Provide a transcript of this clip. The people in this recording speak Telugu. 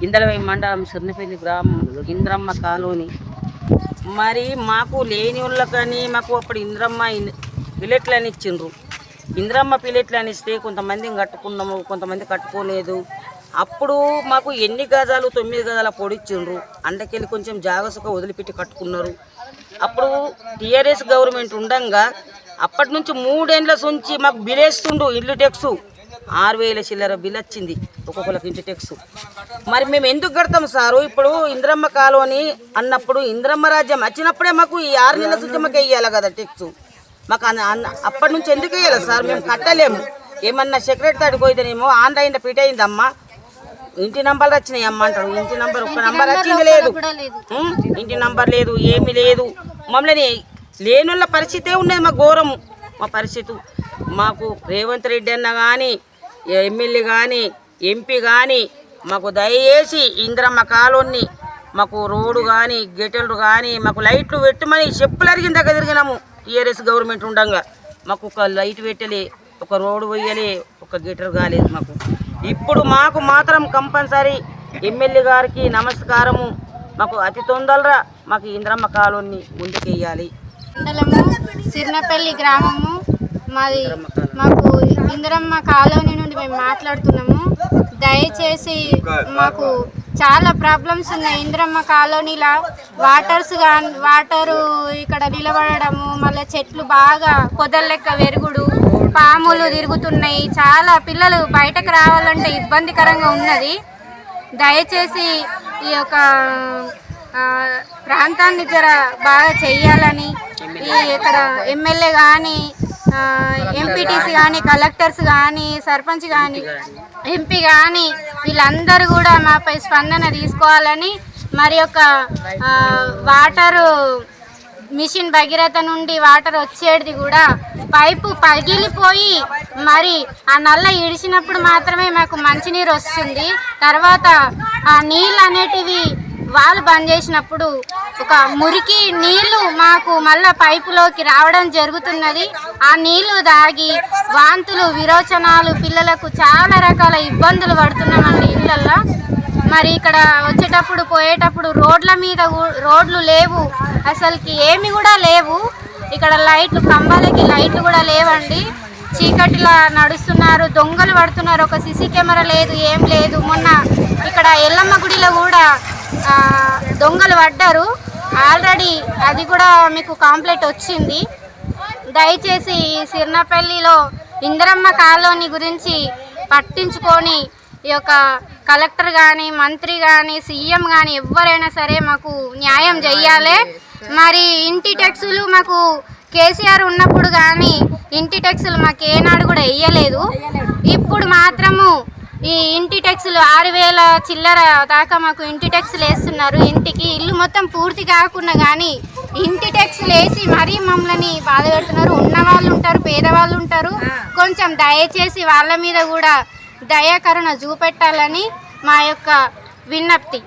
ఇందలవై మండలం సిర్నపల్లి గ్రామం ఇంద్రమ్మ కాలనీ. మరి మాకు లేని వాళ్ళకని మాకు అప్పుడు ఇంద్రమ్మ పిల్లెట్లు అని ఇచ్చిండ్రు. ఇంద్రమ్మ పిల్లెట్లు అని ఇస్తే కొంతమంది కట్టుకున్నాము, కొంతమంది కట్టుకోలేదు. అప్పుడు మాకు ఎన్ని గజాలు 9 గజాల పొడిచ్చిండ్రు. అండకెళ్ళి కొంచెం జాగసుగా వదిలిపెట్టి కట్టుకున్నారు. అప్పుడు టీఆర్ఎస్ గవర్నమెంట్ ఉండంగా అప్పటి నుంచి 3 ఏళ్ళ నుంచి మాకు బిలేస్తుండు. ఇల్లు టెక్సు 6,000 చిల్లర బిల్ వచ్చింది ఒక్కొక్కరికి ఇంటి టెక్స్. మరి మేము ఎందుకు కడతాం సారు? ఇప్పుడు ఇంద్రమ్మ కాలనీ అన్నప్పుడు ఇంద్రమ్మ రాజ్యం వచ్చినప్పుడే మాకు ఈ 6 నెలల నుంచి మాకు వేయాలి కదా టెక్స్. మాకు అప్పటి నుంచి ఎందుకు వేయాలి సార్? మేము కట్టలేము. ఏమన్నా సెక్రటరీ తాడికి పోయితేనేమో ఆన్లైన్లో ఫిట్ అయిందమ్మా, ఇంటి నంబర్లు వచ్చినాయి అమ్మ అంటాడు. ఇంటి నంబర్ ఒక్క నంబర్ వచ్చింది లేదు, ఇంటి నంబర్ లేదు, ఏమీ లేదు. మమ్మల్ని లేనున్న పరిస్థితే ఉన్నది. మా ఘోరము మా పరిస్థితి. మాకు రేవంత్ రెడ్డి అన్న కానీ, ఎమ్మెల్యే కానీ, ఎంపీ కానీ మాకు దయచేసి ఇంద్రమ్మ కాలనీ మాకు రోడ్డు కానీ, గెటెలు కానీ, మాకు లైట్లు పెట్టమని చెప్పులు అరిగిన దగ్గర తిరిగినాము. టీఆర్ఎస్ గవర్నమెంట్ ఉండగా మాకు ఒక లైట్ పెట్టలే, ఒక రోడ్డు పోయలే, ఒక గెటర్ కాలేదు మాకు. ఇప్పుడు మాకు మాత్రం కంపల్సరీ ఎమ్మెల్యే గారికి నమస్కారము. మాకు అతి తొందరగా మాకు ఇంద్రమ్మ కాలనీ ముందుకెయ్యాలి. మండలము సిర్నపల్లి గ్రామము మాది. మాకు ఇంద్రమ్మ కాలనీ నుండి మేము మాట్లాడుతున్నాము. దయచేసి మాకు చాలా ప్రాబ్లమ్స్ ఉన్నాయి. ఇంద్రమ్మ కాలనీలో వాటరు ఇక్కడ నిలబడము, మళ్ళీ చెట్లు బాగా పొదల లెక్క వెరుగుడు, పాములు తిరుగుతున్నాయి. చాలా పిల్లలు బయటకు రావాలంటే ఇబ్బందికరంగా ఉన్నది. దయచేసి ఈ యొక్క ప్రాంతాన్ని జర బాగా చెయ్యాలని ఇక్కడ ఎమ్మెల్యే కానీ, ఎంపీటీసీ కానీ, కలెక్టర్స్ కానీ, సర్పంచ్ కానీ, ఎంపీ కానీ వీళ్ళందరూ కూడా మాపై స్పందన తీసుకోవాలని, మరి యొక్క వాటరు మిషన్ భగీరథ నుండి వాటర్ వచ్చేది కూడా పైపు పగిలిపోయి మరి ఆ నల్ల ఇడిచినప్పుడు మాత్రమే మాకు మంచినీరు వస్తుంది. తర్వాత ఆ నీళ్ళు అనేటివి వాళ్ళు బంద్ చేసినప్పుడు ఒక మురికి నీళ్లు మాకు మళ్ళా పైపులోకి రావడం జరుగుతున్నది. ఆ నీళ్లు తాగి వాంతులు, విరోచనాలు, పిల్లలకు చాలా రకాల ఇబ్బందులు పడుతున్నామండి ఇళ్ళల్లో. మరి ఇక్కడ వచ్చేటప్పుడు పోయేటప్పుడు రోడ్ల మీద రోడ్లు లేవు, అసలుకి ఏమి కూడా లేవు. ఇక్కడ లైట్లు, కంబాలకి లైట్లు కూడా లేవండి. చీకటిలా నడుస్తున్నారు, దొంగలు పడుతున్నారు. ఒక సీసీ కెమెరా లేదు, ఏం లేదు. మొన్న ఇక్కడ ఎల్లమ్మ గుడిలో కూడా దొంగలు పడ్డారు ఆల్రెడీ, అది కూడా మీకు కంప్లైంట్ వచ్చింది. దయచేసి ఈ సిర్నపల్లిలో ఇంద్రమ్మ కాలనీ గురించి పట్టించుకొని ఈ యొక్క కలెక్టర్ కానీ, మంత్రి కానీ, సీఎం కానీ ఎవరైనా సరే మాకు న్యాయం చెయ్యాలి. మరి ఇంటి ట్యాక్సులు మాకు కేసీఆర్ ఉన్నప్పుడు కానీ ఇంటి ట్యాక్సులు మాకు ఏనాడు కూడా వేయలేదు. ఇప్పుడు మాత్రము ఈ ఇంటి ట్యాక్సులు 6,000 చిల్లర దాకా మాకు ఇంటి ట్యాక్సులు వేస్తున్నారు. ఇంటికి ఇల్లు మొత్తం పూర్తి కాకుండా కానీ ఇంటి ట్యాక్సులు వేసి మరీ మమ్మల్ని బాధ పెడుతున్నారు. ఉన్నవాళ్ళు ఉంటారు, పేదవాళ్ళు ఉంటారు. కొంచెం దయచేసి వాళ్ళ మీద కూడా దయాకరుణ చూపెట్టాలని మా యొక్క విజ్ఞప్తి.